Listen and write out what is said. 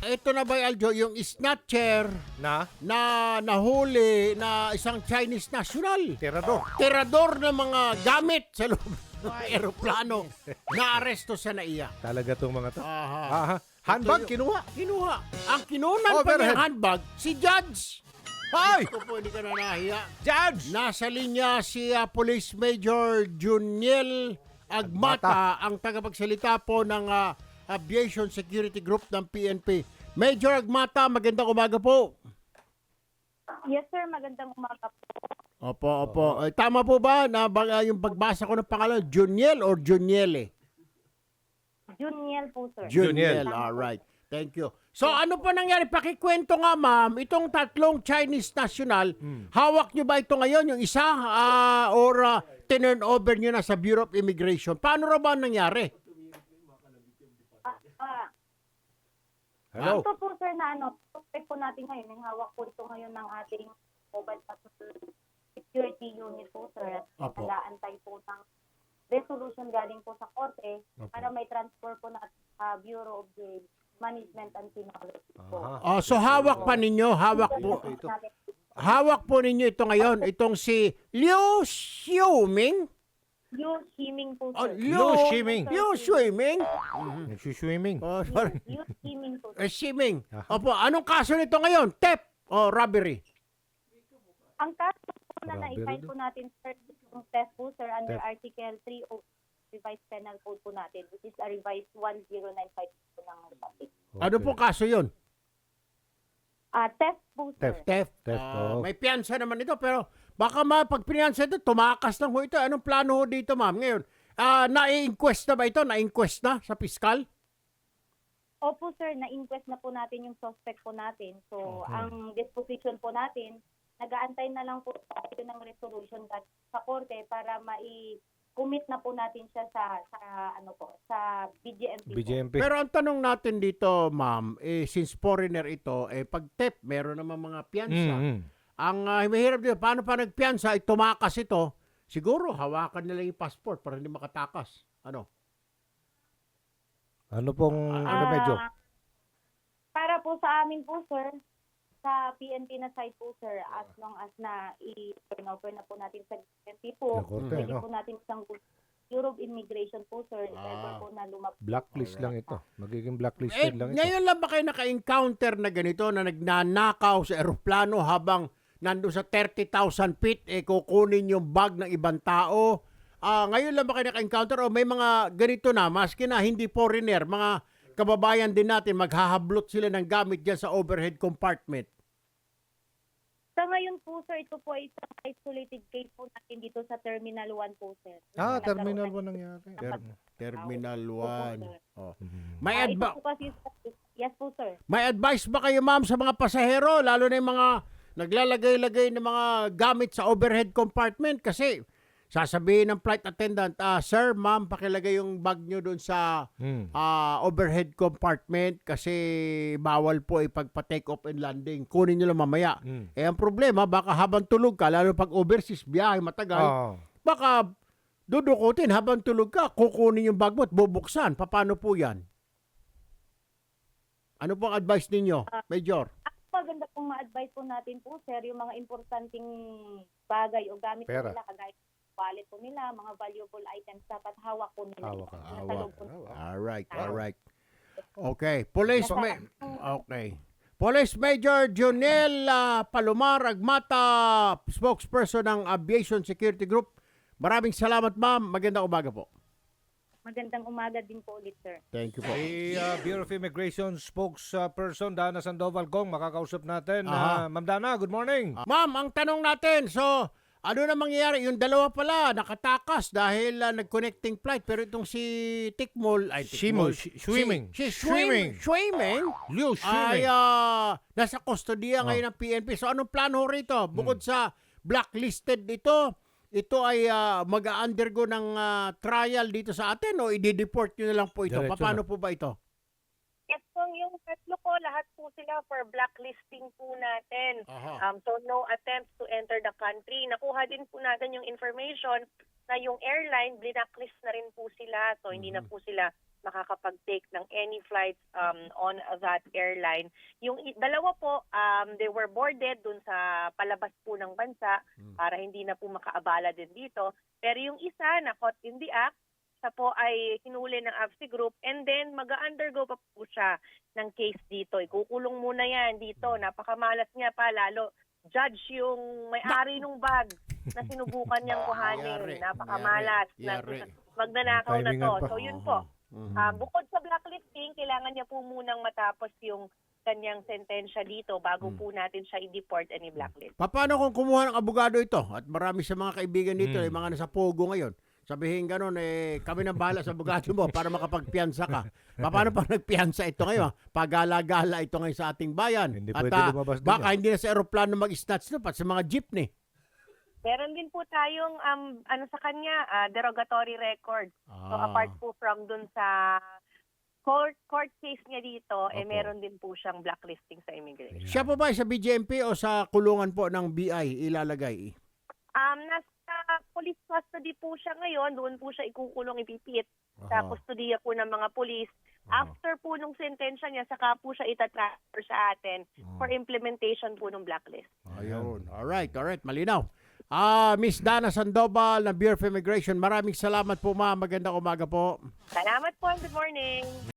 Ito na ba, Aljo, yung snatcher Na? na nahuli na isang Chinese national? Tirador. Tirador ng mga gamit sa loob ng aeroplano. Na-aresto sa NAIA. Talaga tong mga to. Aha. Aha. Handbag, Ito kinuha. Kinuha. Ang kinunan pa Overhead. ng handbag, si Judge. Hoy! Ito po, hindi ka na nahiya. Judge! Nasa linya si Police Major Juniel Agmata, ang tagapagsalita po ng Aviation Security Group ng PNP. Major Agmata, magandang umaga po. Yes, sir. Magandang umaga po. Opo. Tama po ba na yung pagbasa ko ng pangalan, Juniel or Juniele? Juniel po, sir. Juniel. All right. Thank you. So ano po nangyari? Pakikwento nga, ma'am, itong tatlong Chinese national, hawak nyo ba ito ngayon, yung isa, or tinurn over nyo na sa Bureau of Immigration? Paano raw ba nangyari? Hello? Ito po, sir, na suspect po natin ngayon. Yung hawak po ito ngayon ng ating mobile patrol security unit po, sir. At Opo. nag-aantay po ng resolution galing po sa korte para may transfer po na Bureau of the Management and Technology po. Aha. So hawak pa ninyo, Ito. hawak po ninyo ito ngayon, itong si Liu Xiuming. Liu Ximing po, Oh, sir. Liu Ximing. Liu Xiuming. Nagsuswimming. Oh, sorry. Liu Ximing po, sir. Xiuming. Aha. Opo, anong kaso nito ngayon? Theft o robbery? Ang kaso po na Robbery na-file daw. po natin, sir, yung theft po, sir, under Theft. Article 3 of revised penal code po natin, which is a revised 1095 po ng topic. Ano po kaso yun? Theft po, sir. Theft. Theft. Theft, oo. May piyansa naman ito, pero baka pag pinansa ito, tumakas lang ho ito. Anong plano ho dito, ma'am? Ngayon, na-inquest na ba ito? Na-inquest na sa piskal? Opo, sir, na-inquest na po natin yung suspect po natin. So, ang disposition po natin, nag-aantay na lang po tayo ng resolution sa korte para commit na po natin siya sa BGMP. po. BJMP. Pero ang tanong natin dito, ma'am, since foreigner ito, pag theft, meron naman mga piyansa. Ang mahirap dito, paano pa nagpiyansa, tumakas ito, siguro hawakan nila yung passport para hindi makatakas. Ano? Ano pong medyo? Para po sa amin po, sir, sa PNP na side po, sir, as long as na i-turn over na po natin sa PNP po, Sa korte, pwede no? po natin isang Bureau of Immigration po, sir, if ever po na Blacklist lang ito. Magiging blacklisted lang ito. Ngayon lang ba kayo naka-encounter na ganito na nagnanakaw sa eroplano habang nando sa 30,000 feet, kukunin yung bag ng ibang tao? Ngayon lang ba kayo naka-encounter o may mga ganito na, maski na hindi foreigner, mga kababayan din natin, maghahablot sila ng gamit dyan sa overhead compartment? Sa ngayon po, sir, ito po ay isang isolated case po natin dito sa Terminal 1 po, sir. Terminal 1 Nagkaroon nangyari. Terminal Opo, 1. sir. Oh. Mhm. ito po kasi, yes po, sir. May advice ba kayo, ma'am, sa mga pasahero, lalo na yung mga naglalagay-lagay ng mga gamit sa overhead compartment? Kasi sasabihin ng flight attendant, sir, ma'am, pakilagay yung bag nyo doon sa overhead compartment kasi bawal po ipagpa-take off and landing. Kunin nyo lang mamaya. Ang problema, baka habang tulog ka, lalo pag overseas, biyahe matagal, baka dudukutin habang tulog ka, kukunin yung bag mo at bubuksan. Paano po yan? Ano pong advice ninyo, Major? Maganda pong ma-advise po natin po, sir, yung mga importanteng bagay o gamit po Pera. nila, kagaya ng wallet po nila, mga valuable items, dapat hawak po nila. Hawak. Nasa loob po nila. Alright. Okay. Police Major Junel Palomar Agmata, spokesperson ng Aviation Security Group. Maraming salamat, ma'am. Magandang umaga po. Magandang umaga din po ulit, sir. Thank you po. Si Bureau of Immigration spokesperson Dana Sandoval Gong, makakausap natin. Aha. Ma'am Dana, good morning. Ma'am, ang tanong natin, so ano na mangyayari? Yung dalawa pala nakatakas dahil nag-connecting flight, pero itong si Tikmol, Swimming. Swimming Liu ay Swimming. nasa kustodiya ngayon ng PNP. So anong plano ho rito? Bukod sa blacklisted ito ay mag-undergo ng trial dito sa atin o i-deport nyo na lang po ito? Diretso Paano po ba ito? Yes po, yung tatlo po, lahat po sila for blacklisting po natin. Aha. So no attempts to enter the country. Nakuha din po natin yung information na yung airline, blacklist na rin po sila. So hindi na po sila makakapag-take ng any flights on that airline. Yung dalawa po, they were boarded dun sa palabas po ng bansa para hindi na po makaabala din dito. Pero yung isa na caught in the act, siya po ay hinuli ng AFSI Group and then mag-undergo pa po siya ng case dito. Ikukulong muna yan dito. Napakamalas niya pa, lalo judge yung may-ari ng bag na sinubukan niyang kuhanin. Napakamalas. Yari. Magnanakaw na Timingan to. pa. So yun po. Bukod sa blacklisting, kailangan niya po munang matapos yung kanyang sentensya dito bago po natin siya i-deport and i-blacklist. Paano kung kumuha ng abogado ito? At marami sa mga kaibigan dito, yung mga nasa Pogo ngayon. Sabihin ganun, kami nang bahala sa abogado mo para makapagpiyansa ka. Paano pa nagpiyansa ito ngayon? Pagala-gala ito ngayon sa ating bayan. Hindi At pwede lumabas din baka hindi na sa aeroplano mag-snatch no, pati sa mga jeepney. Meron din po tayong sa kanya, derogatory record. So apart po from dun sa court case niya dito, meron din po siyang blacklisting sa immigration. Siya po ba sa BJMP o sa kulungan po ng BI ilalagay? Nasa police custody po siya ngayon, doon po siya ikukulong, ipipit sa kustodiya po ng mga police. After po nung sentensya niya, saka po siya itatransfer sa atin for implementation po ng blacklist. Ayun. Alright. Malinaw. Miss Dana Sandoval ng Bureau of Immigration, maraming salamat po ma'am. Magandang umaga po. Salamat po and good morning.